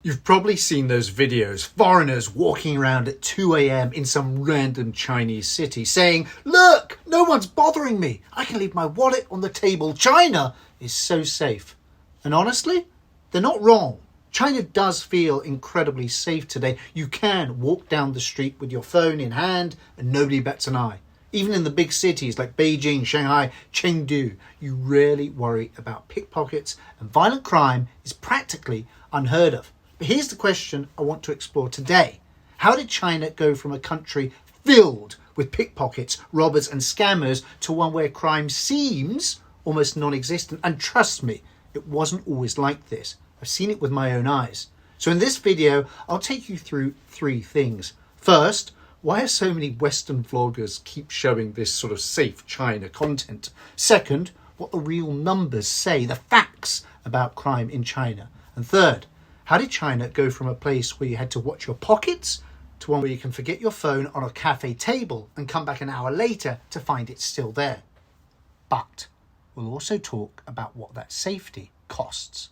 You've probably seen those videos, foreigners walking around at 2 a.m. in some random Chinese city saying, "Look, no one's bothering me. I can leave my wallet on the table. China is so safe." And honestly, they're not wrong. China does feel incredibly safe today. You can walk down the street with your phone in hand and nobody bats an eye. Even in the big cities like Beijing, Shanghai, Chengdu, you rarely worry about pickpockets, and violent crime is practically unheard of. But here's the question I want to explore today. How did China go from a country filled with pickpockets, robbers and scammers to one where crime seems almost non-existent? And trust me, it wasn't always like this. I've seen it with my own eyes. So in this video, I'll take you through three things. First, why are so many Western vloggers keep showing this sort of safe China content? Second, what the real numbers say, the facts about crime in China. And third, how did China go from a place where you had to watch your pockets to one where you can forget your phone on a cafe table and come back an hour later to find it still there? But we'll also talk about what that safety costs.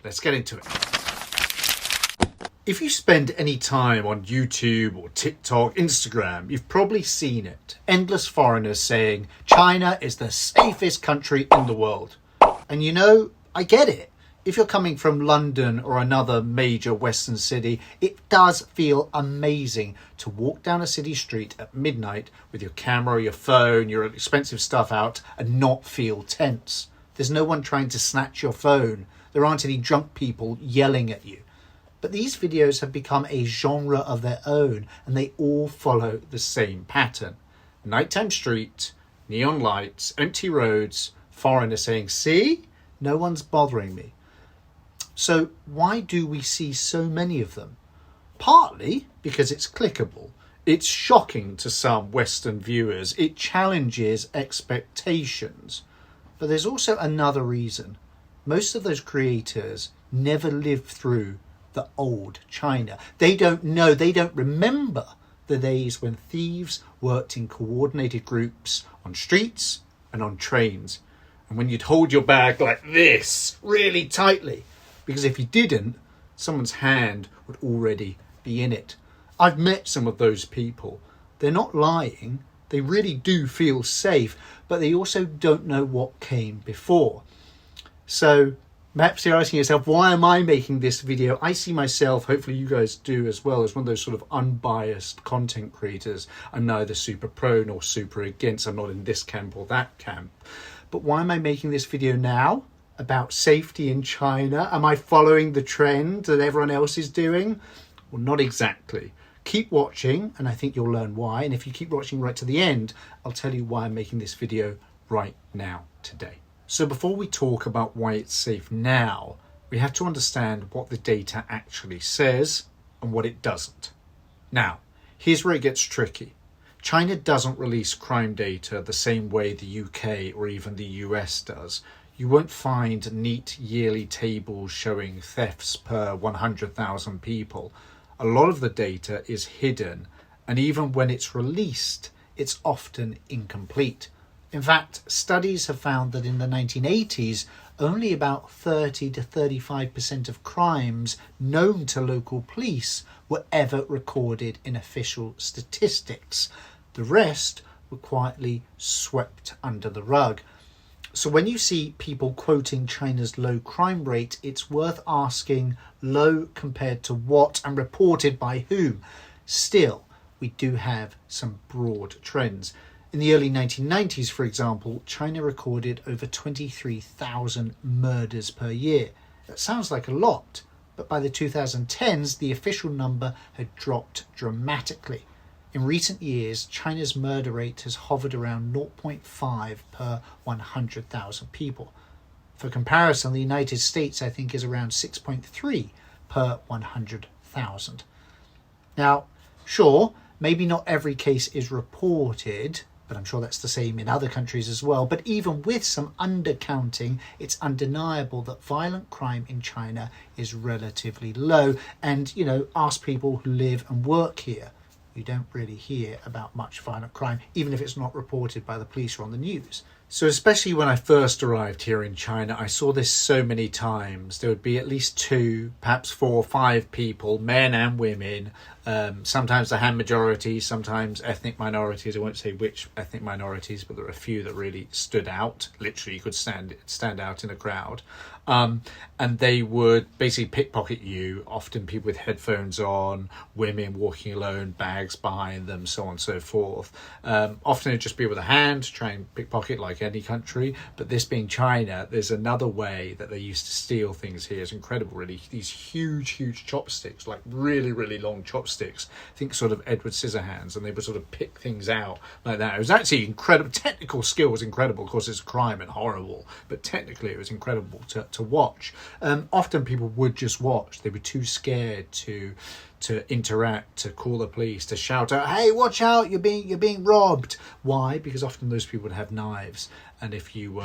Let's get into it. If you spend any time on YouTube or TikTok, Instagram, you've probably seen it. Endless foreigners saying China is the safest country in the world. And you know, I get it. If you're coming from London or another major Western city, it does feel amazing to walk down a city street at midnight with your camera, your phone, your expensive stuff out and not feel tense. There's no one trying to snatch your phone. There aren't any drunk people yelling at you. But these videos have become a genre of their own and they all follow the same pattern. Nighttime street, neon lights, empty roads, foreigners saying, "See, no one's bothering me." So why do we see so many of them? Partly because it's clickable. It's shocking to some Western viewers. It challenges expectations. But there's also another reason. Most of those creators never lived through the old China. They don't know, they don't remember the days when thieves worked in coordinated groups on streets and on trains. And when you'd hold your bag like this, really tightly, because if you didn't, someone's hand would already be in it. I've met some of those people. They're not lying. They really do feel safe, but they also don't know what came before. So perhaps you're asking yourself, why am I making this video? I see myself, hopefully you guys do as well, as one of those sort of unbiased content creators. I'm neither super pro nor super against. I'm not in this camp or that camp. But why am I making this video now about safety in China? Am I following the trend that everyone else is doing? Well, not exactly. Keep watching and I think you'll learn why. And if you keep watching right to the end, I'll tell you why I'm making this video right now, today. So before we talk about why it's safe now, we have to understand what the data actually says and what it doesn't. Now, here's where it gets tricky. China doesn't release crime data the same way the UK or even the US does. You won't find neat yearly tables showing thefts per 100,000 people. A lot of the data is hidden, and even when it's released, it's often incomplete. In fact, studies have found that in the 1980s, only about 30 to 35% of crimes known to local police were ever recorded in official statistics. The rest were quietly swept under the rug. So when you see people quoting China's low crime rate, it's worth asking, low compared to what and reported by whom? Still, we do have some broad trends. In the early 1990s, for example, China recorded over 23,000 murders per year. That sounds like a lot, but by the 2010s, the official number had dropped dramatically. In recent years, China's murder rate has hovered around 0.5 per 100,000 people. For comparison, the United States, I think, is around 6.3 per 100,000. Now, sure, maybe not every case is reported, but I'm sure that's the same in other countries as well. But even with some undercounting, it's undeniable that violent crime in China is relatively low. And, you know, ask people who live and work here. You don't really hear about much violent crime, even if it's not reported by the police or on the news. So especially when I first arrived here in China, I saw this so many times. There would be at least 2, perhaps 4 or 5 people, men and women, sometimes the Han majority, sometimes ethnic minorities. I won't say which ethnic minorities, but there are a few that really stood out. Literally, you could stand out in a crowd. And they would basically pickpocket you, often people with headphones on, women walking alone, bags behind them, so on and so forth. Often it'd just be with a hand, try and pickpocket like any country. But this being China, there's another way that they used to steal things here. It's incredible, really. These huge chopsticks, like really long chopsticks. Think sort of Edward Scissorhands, and they would sort of pick things out like that. It was actually incredible. Technical skill was incredible. Of course, it's a crime and horrible, but technically it was incredible to watch. Often people would just watch. They were too scared to interact, to call the police, to shout out, "Hey, watch out! You're being robbed!" Why? Because often those people would have knives, and if you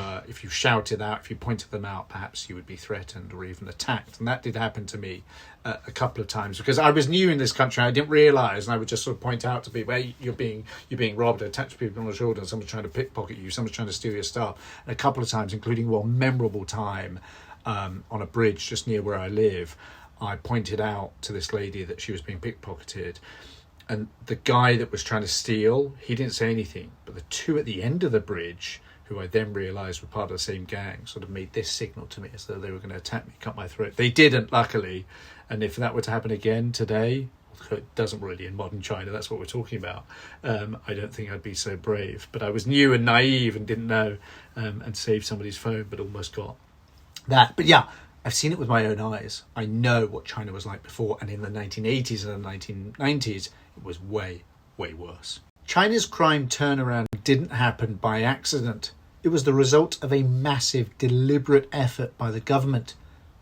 shouted out, if you pointed them out, perhaps you would be threatened or even attacked. And that did happen to me a couple of times, because I was new in this country. I didn't realise, and I would just sort of point out to people, "Hey, you're being robbed." I touch people on the shoulder, and someone's trying to pickpocket you. Someone's trying to steal your stuff. And a couple of times, including one memorable time on a bridge just near where I live, I pointed out to this lady that she was being pickpocketed, and the guy that was trying to steal, he didn't say anything, but the 2 at the end of the bridge, who I then realised were part of the same gang, sort of made this signal to me as though they were going to attack me, cut my throat. They didn't, luckily, and if that were to happen again today, it doesn't really in modern China, that's what we're talking about, I don't think I'd be so brave. But I was new and naive and didn't know, and saved somebody's phone, but almost got that. But yeah, I've seen it with my own eyes. I know what China was like before, and in the 1980s and the 1990s, it was way worse. China's crime turnaround didn't happen by accident. It was the result of a massive, deliberate effort by the government.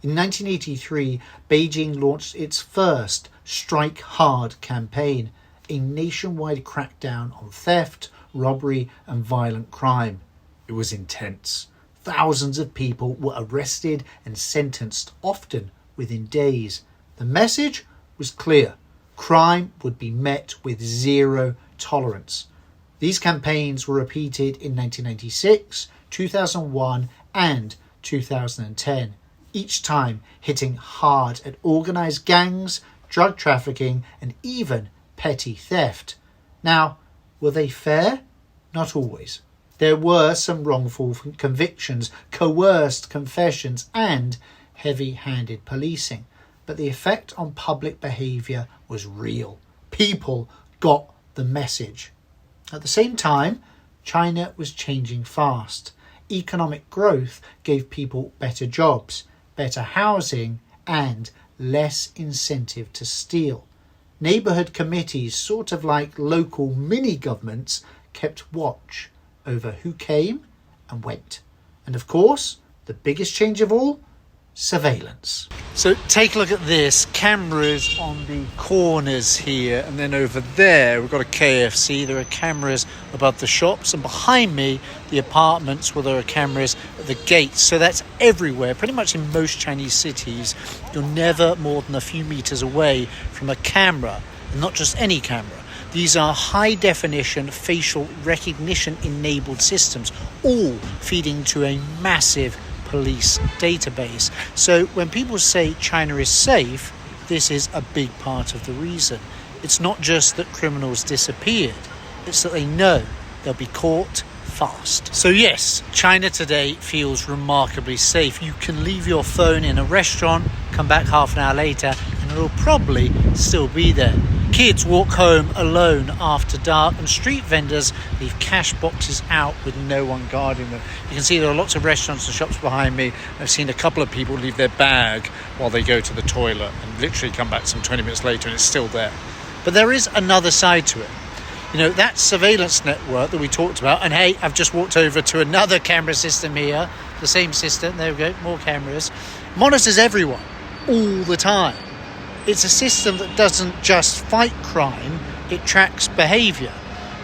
In 1983, Beijing launched its first Strike Hard campaign, a nationwide crackdown on theft, robbery, and violent crime. It was intense. Thousands of people were arrested and sentenced, often within days. The message was clear. Crime would be met with zero tolerance. These campaigns were repeated in 1996, 2001 and 2010, each time hitting hard at organised gangs, drug trafficking and even petty theft. Now, were they fair? Not always. There were some wrongful convictions, coerced confessions and heavy-handed policing. But the effect on public behaviour was real. People got the message. At the same time, China was changing fast. Economic growth gave people better jobs, better housing and less incentive to steal. Neighbourhood committees, sort of like local mini-governments, kept watch over who came and went. And of course, the biggest change of all, surveillance. So take a look at this. Cameras on the corners here, and then over there we've got a KFC. There are cameras above the shops, and behind me the apartments where there are cameras at the gates. So that's everywhere. Pretty much in most Chinese cities, you're never more than a few meters away from a camera, and not just any camera. These are high-definition facial recognition-enabled systems, all feeding to a massive police database. So when people say China is safe, this is a big part of the reason. It's not just that criminals disappeared, it's that they know they'll be caught fast. So yes, China today feels remarkably safe. You can leave your phone in a restaurant, come back half an hour later, and it'll probably still be there. Kids walk home alone after dark, and street vendors leave cash boxes out with no one guarding them. You can see there are lots of restaurants and shops behind me. I've seen a couple of people leave their bag while they go to the toilet and literally come back some 20 minutes later and it's still there. But there is another side to it. You know, that surveillance network that we talked about, and hey, I've just walked over to another camera system here, the same system, there we go, more cameras, monitors everyone all the time. It's a system that doesn't just fight crime, it tracks behaviour.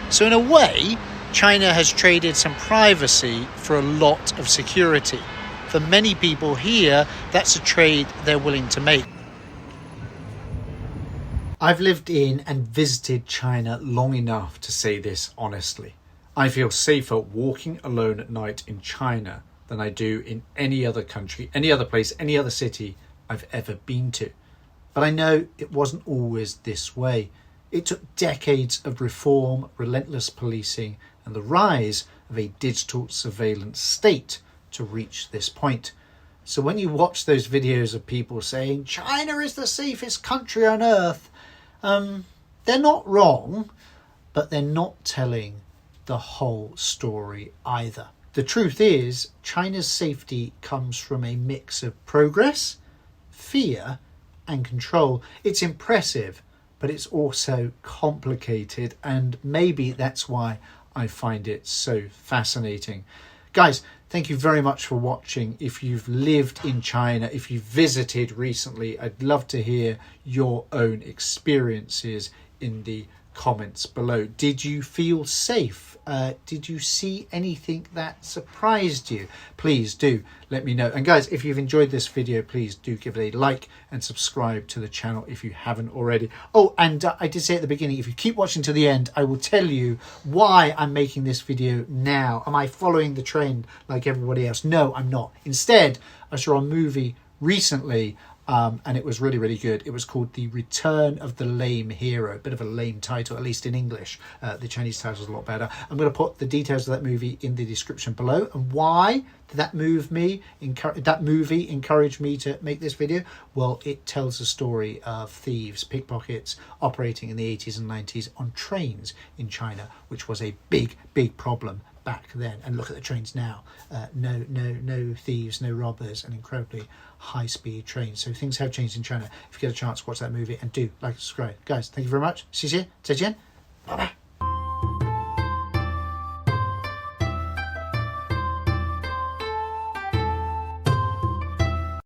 So in a way, China has traded some privacy for a lot of security. For many people here, that's a trade they're willing to make. I've lived in and visited China long enough to say this honestly. I feel safer walking alone at night in China than I do in any other country, any other place, any other city I've ever been to. But I know it wasn't always this way. It took decades of reform, relentless policing, and the rise of a digital surveillance state to reach this point. So when you watch those videos of people saying China is the safest country on earth, they're not wrong, but they're not telling the whole story either. The truth is, China's safety comes from a mix of progress, fear, and control. It's impressive, but it's also complicated, and maybe that's why I find it so fascinating. Guys, thank you very much for watching. If you've lived in China, if you've visited recently, I'd love to hear your own experiences in the comments below. Did you feel safe? Did you see anything that surprised you? Please do let me know. And guys, if you've enjoyed this video, please do give it a like and subscribe to the channel if you haven't already. Oh, and I did say at the beginning, if you keep watching to the end, I will tell you why I'm making this video now. Am I following the trend like everybody else? No, I'm not. Instead, I saw a movie recently and it was really, really good. It was called The Return of the Lame Hero. Bit of a lame title, at least in English. The Chinese title is a lot better. I'm going to put the details of that movie in the description below. And why did that movie encourage me to make this video? Well, it tells the story of thieves, pickpockets operating in the 80s and 90s on trains in China, which was a big, big problem back then. And look at the trains now. No thieves, no robbers, and incredibly high-speed trains. So things have changed in China. If you get a chance, watch that movie and do like and subscribe. Guys, thank you very much. 谢谢，再见，拜拜。